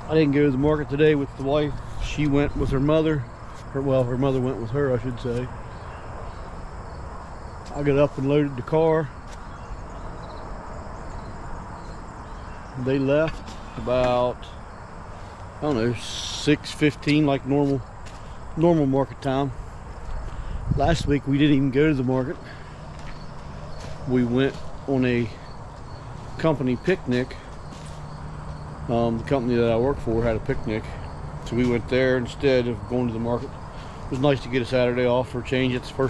I didn't go to the market today with the wife. She went with her mother. Well, her mother went with her, I should say. I got up and loaded the car. They left about, I don't know, 6:15, like normal market time. Last week we didn't even go to the market. We went on a company picnic. The company that I work for had a picnic, so we went there instead of going to the market. It was nice to get a Saturday off for a change. It's the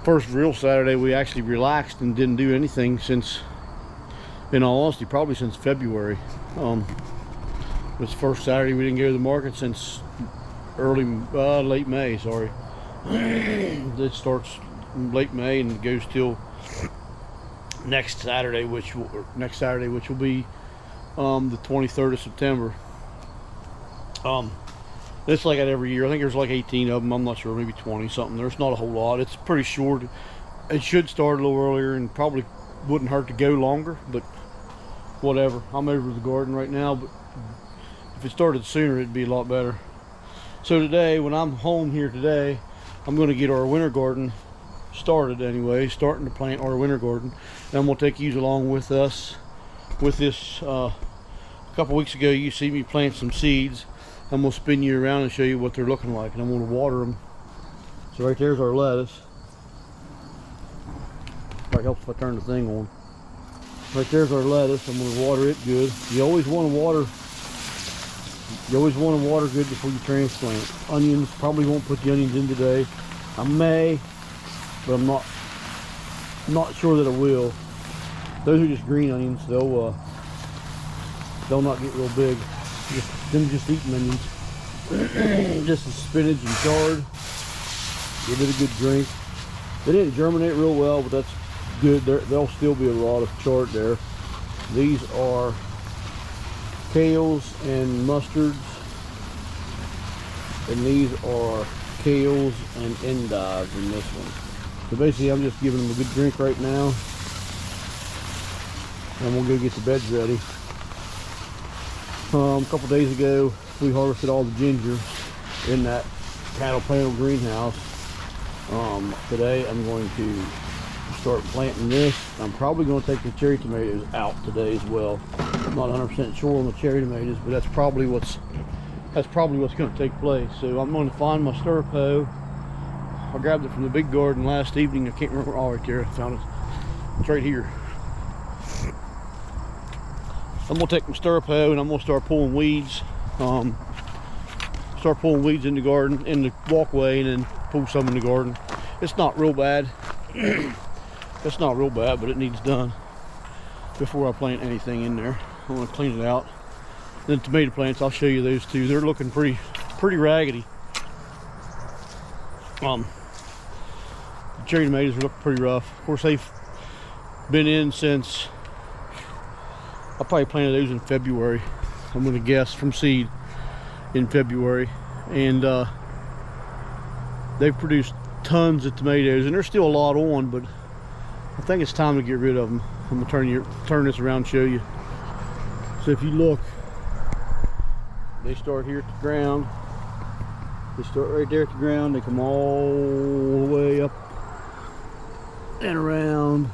first real Saturday we actually relaxed and didn't do anything since, in all honesty, probably since February. It was the first Saturday we didn't go to the market since late May, sorry. It starts late May and goes till next Saturday, which will be the 23rd of September. It's like that every year. I think there's like 18 of them. I'm not sure, maybe 20 something. There's not a whole lot. It's pretty short. It should start a little earlier and probably wouldn't hurt to go longer, but whatever. I'm over the garden right now, but if it started sooner, it'd be a lot better. So today, when I'm home here today, I'm going to get our winter garden started anyway, starting to plant our winter garden. And we'll take you along with us with this. A couple weeks ago, you see me plant some seeds. I'm going to spin you around and show you what they're looking like, and I'm going to water them. So right there's our lettuce. Probably helps if I turn the thing on. Right there's our lettuce. I'm going to water it good. You always want to water good before you transplant. Onions, probably won't put the onions in today. I may, but I'm not sure that I will. Those are just green onions. They'll not get real big. Just eating onions. Just as spinach and chard. Give it a good drink. They didn't germinate real well, but that's good. There'll still be a lot of chard there. These are kales and mustards, and these are kales and endives in this one. So basically, I'm just giving them a good drink right now, and we'll go get the beds ready. A couple days ago, we harvested all the ginger in that cattle panel greenhouse. Today, I'm going to start planting this. I'm probably going to take the cherry tomatoes out today as well. I'm not 100% sure on the cherry tomatoes, but that's probably what's going to take place. So I'm going to find my stir hoe. I grabbed it from the big garden last evening. I can't remember. Oh, right there, I found it. It's right here. I'm gonna take my stirrup hoe and I'm gonna start pulling weeds. Start pulling weeds in the garden, in the walkway, and then pull some in the garden. It's not real bad. It's not real bad, but it needs done before I plant anything in there. I want to clean it out. Then tomato plants, I'll show you those too. They're looking pretty raggedy. The cherry tomatoes are looking pretty rough. Of course, they've been in since, I probably planted those in February. I'm going to guess from seed in February, and they've produced tons of tomatoes, and there's still a lot on, but I think it's time to get rid of them. I'm going to turn this around and show you. So if you look, they start here at the ground. They start right there at the ground. They come all the way up and around.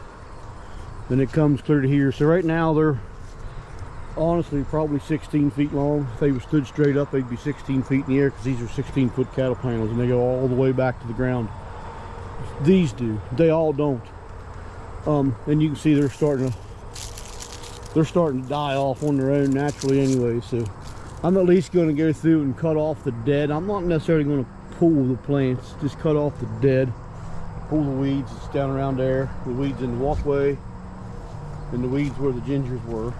Then it comes clear to here. So right now they're honestly probably 16 feet long. If they were stood straight up, they'd be 16 feet in the air, because these are 16-foot cattle panels and they go all the way back to the ground. These do. They all don't. And you can see they're starting to die off on their own naturally anyway. So I'm at least going to go through and cut off the dead. I'm not necessarily going to pull the plants, just cut off the dead. Pull the weeds that's down around there, the weeds in the walkway, and the weeds where the gingers were.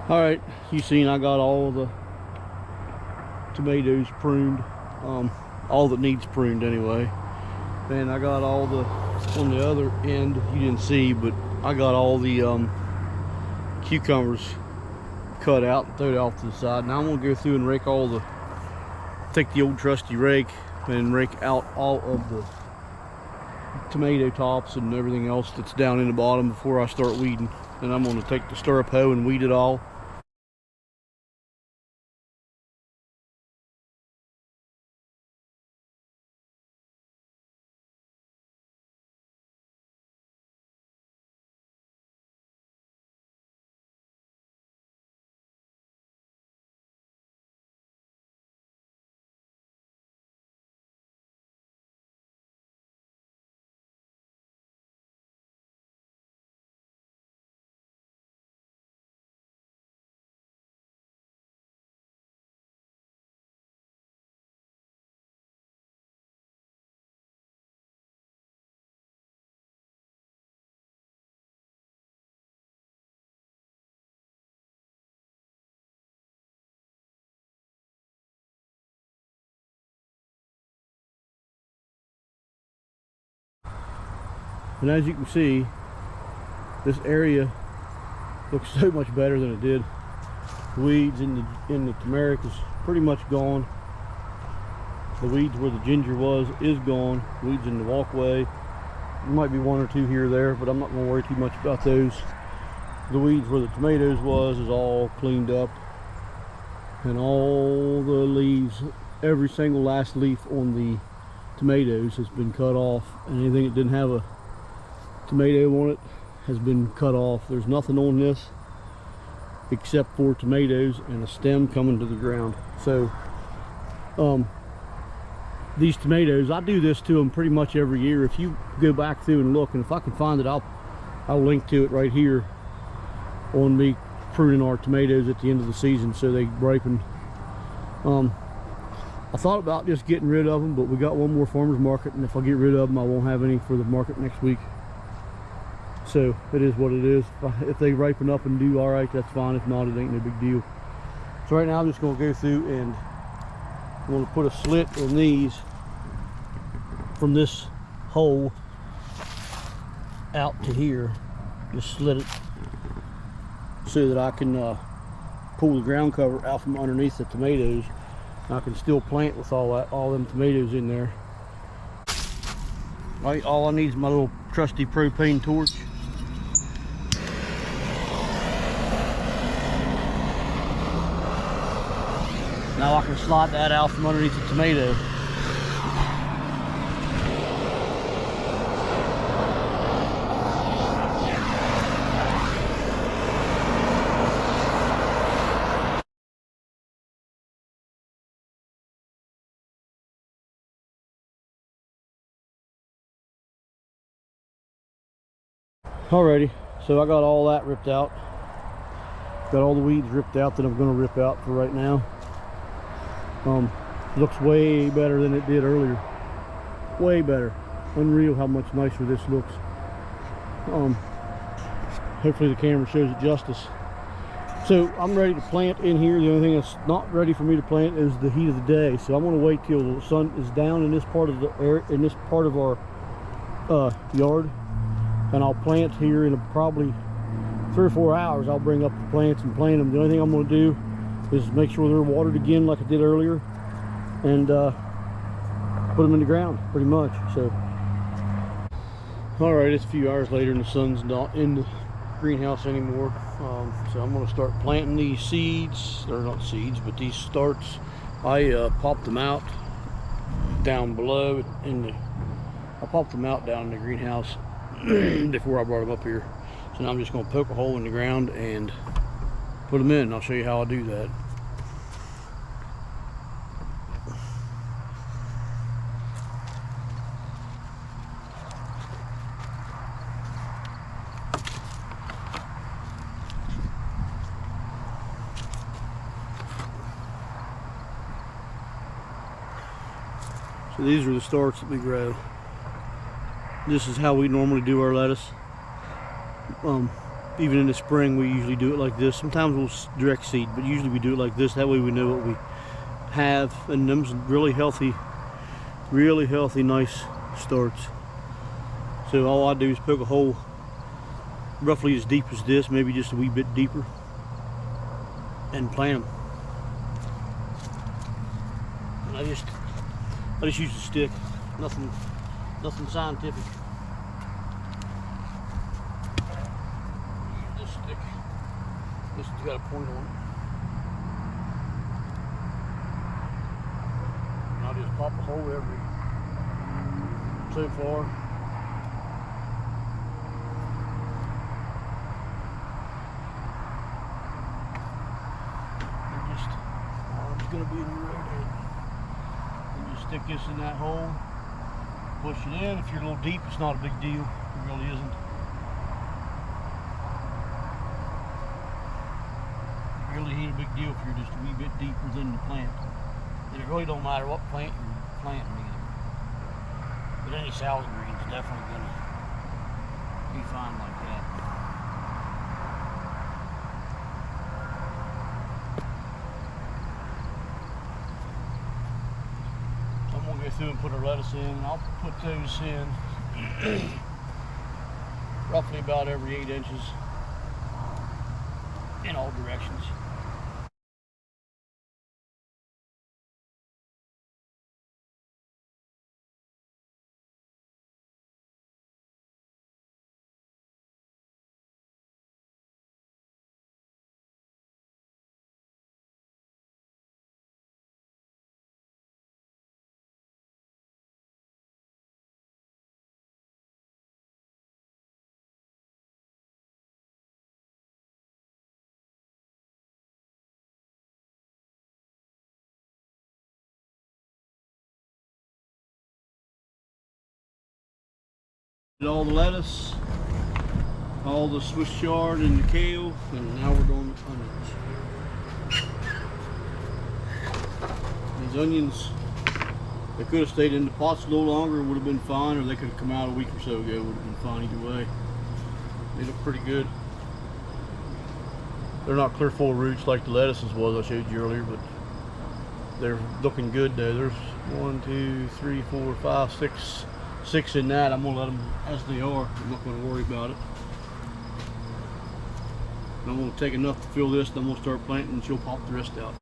All right, you seen I got all the tomatoes pruned, all that needs pruned anyway. And I got all the, on the other end, you didn't see, but I got all the cucumbers cut out and thrown off to the side. Now I'm gonna go through and rake all the, take the old trusty rake and rake out all of the tomato tops and everything else that's down in the bottom before I start weeding. And I'm gonna take the stirrup hoe and weed it all. And as you can see, this area looks so much better than it did. The weeds in the turmeric is pretty much gone. The weeds where the ginger was is gone. Weeds in the walkway, there might be one or two here or there, but I'm not going to worry too much about those. The weeds where the tomatoes was is all cleaned up, and all the leaves, every single last leaf on the tomatoes has been cut off, and anything that didn't have a tomato on it has been cut off. There's nothing on this except for tomatoes and a stem coming to the ground. So these tomatoes, I do this to them pretty much every year. If you go back through and look, and if I can find it, I'll link to it right here on me pruning our tomatoes at the end of the season so they ripen. I thought about just getting rid of them, but we got one more farmer's market, and if I get rid of them, I won't have any for the market next week. So it is what it is. If they ripen up and do all right, that's fine. If not, it ain't no big deal. So right now I'm just going to go through and I'm going to put a slit in these from this hole out to here. Just slit it so that I can pull the ground cover out from underneath the tomatoes. I can still plant with all them tomatoes in there. Right, all I need is my little trusty propane torch. Now I can slide that out from underneath the tomato. Alrighty, so I got all that ripped out. Got all the weeds ripped out that I'm going to rip out for right now. Looks way better than it did earlier. Way better. Unreal how much nicer this looks. Hopefully the camera shows it justice. So I'm ready to plant in here. The only thing that's not ready for me to plant is the heat of the day. So I'm going to wait till the sun is down in this part of the air, in this part of our yard, and I'll plant here in probably 3 or 4 hours. I'll bring up the plants and plant them. The only thing I'm going to do is make sure they're watered again like I did earlier, and put them in the ground pretty much. So all right, it's a few hours later and the sun's not in the greenhouse anymore. So I'm going to start planting these seeds, or not seeds, but these starts. I popped them out down below I popped them out down in the greenhouse before I brought them up here. So now I'm just going to poke a hole in the ground and put them in, and I'll show you how I do that. So these are the starts that we grow. This is how we normally do our lettuce. even in the spring, we usually do it like this. Sometimes we'll direct seed, but usually we do it like this. That way we know what we have, and them's really healthy, nice starts. So all I do is poke a hole roughly as deep as this, maybe just a wee bit deeper, and plant them. And I just use a stick, nothing scientific. This stick, this has got a point on it. And I'll just pop a hole every so far. Going to be in your road head. And you stick this in that hole, push it in. If you're a little deep, it's not a big deal. It really isn't. It really ain't a big deal if you're just a wee bit deeper than the plant. And it really don't matter what plant you're planting either. But any salad green is definitely going to be fine like that. Through and put our lettuce in, and I'll put those in roughly about every 8 inches in all directions. All the lettuce, all the Swiss chard and the kale, and now we're doing the onions. These onions, they could have stayed in the pots a little longer, would have been fine, or they could have come out a week or so ago, would have been fine either way. They look pretty good. They're not clear full of roots like the lettuces was I showed you earlier, but they're looking good though. There's 1, 2, 3, 4, 5, 6 in that. I'm gonna let them as they are. I'm not gonna worry about it. I'm gonna take enough to fill this, then I'm gonna start planting, and she'll pop the rest out.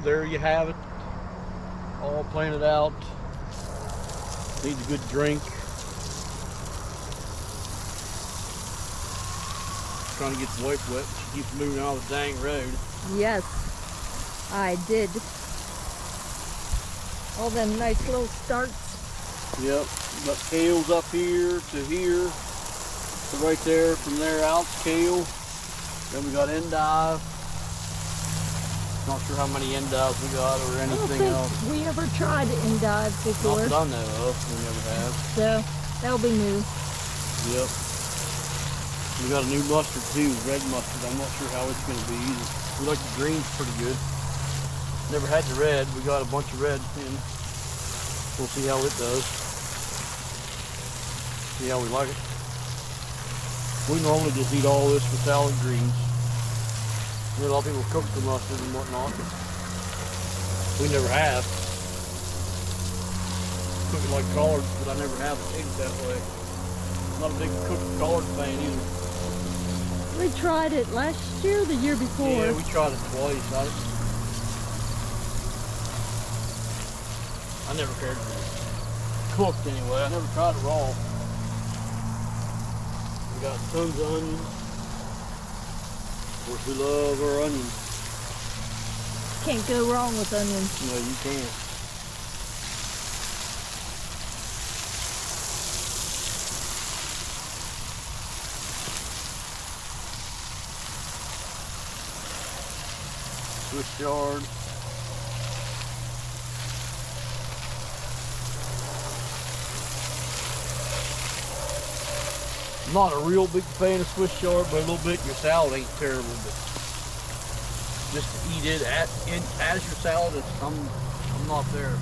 There you have it, all planted out. Needs a good drink. Trying to get the wife wet. She keeps moving on the dang road. Yes, I did. All them nice little starts. Yep, got kales up here to here. So right there, from there out, kale. Then we got endive. Not sure how many endives we got or anything else. We ever tried endive before. Not that I know of, we never have. So, that'll be new. Yep. We got a new mustard too, red mustard. I'm not sure how it's going to be either. We like the greens pretty good. Never had the red. We got a bunch of red in. We'll see how it does. See how we like it. We normally just eat all this with salad greens. A lot of people cook the mustard and whatnot. We never have. Cook it like collards, but I never have ate it that way. I'm not a big cooked collard fan either. We tried it last year, the year before. Yeah, we tried it twice. I never cared for it. cooked anyway. I never tried it raw. We got tons of onions. Of course, we love our onions. Can't go wrong with onions. No, you can't. Swiss chard. I'm not a real big fan of Swiss chard, but a little bit in your salad ain't terrible. But just to eat it as your salad, I'm not there.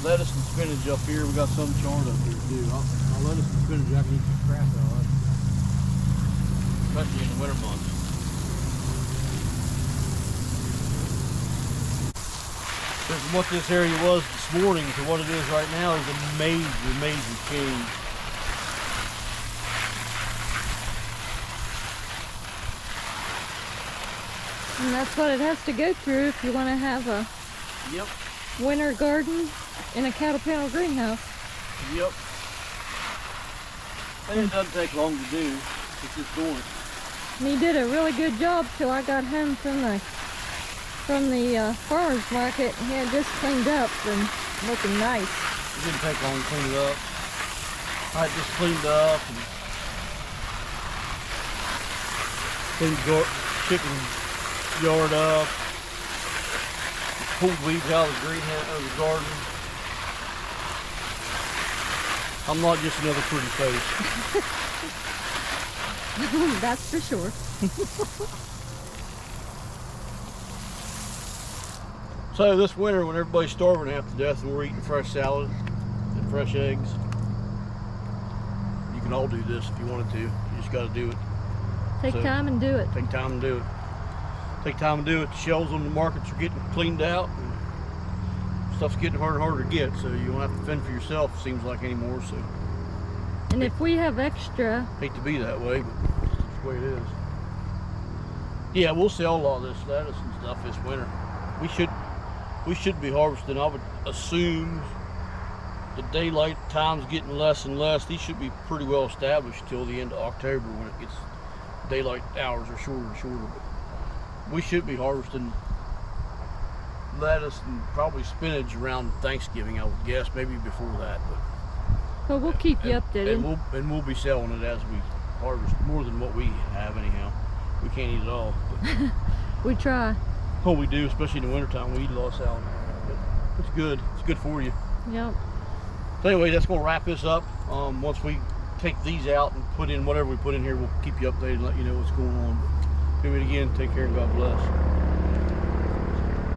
Lettuce and spinach up here. We got some chard up here too. Our lettuce and spinach, I can eat the crap out of it, especially in the winter months. So from what this area was this morning to what it is right now is a major change. And that's what it has to go through if you want to have a winter garden in a cattle panel greenhouse. Yep. And it doesn't take long to do. It's just doing it. And he did a really good job till I got home from the farmer's market. He had this cleaned up and looking nice. It didn't take long to clean it up. I had this cleaned up and cleaned the chicken yard up, pulled weeds out of the greenhouse or the garden. I'm not just another pretty face. That's for sure. So this winter, when everybody's starving half to death and we're eating fresh salad and fresh eggs, you can all do this if you wanted to. You just got to do it. Take time and do it. Take time and do it. Take time and do it. The shelves on the markets are getting cleaned out. And stuff's getting harder and harder to get, so you don't have to fend for yourself, it seems like, anymore. So. And if we have extra... Hate to be that way, but it's the way it is. Yeah, we'll sell a lot of this lettuce and stuff this winter. We should be harvesting. I would assume the daylight time's getting less and less. These should be pretty well established till the end of October when it gets daylight hours are shorter and shorter. But we should be harvesting lettuce and probably spinach around Thanksgiving, I would guess, maybe before that. But we'll keep you updated. And we'll be selling it as we harvest more than what we have anyhow. We can't eat it all. But we try. Oh, we do, especially in the wintertime. We eat a lot of salad. But it's good. It's good for you. Yep. So anyway, that's going to wrap this up. Once we take these out and put in whatever we put in here, we'll keep you updated and let you know what's going on. But do it again. Take care and God bless.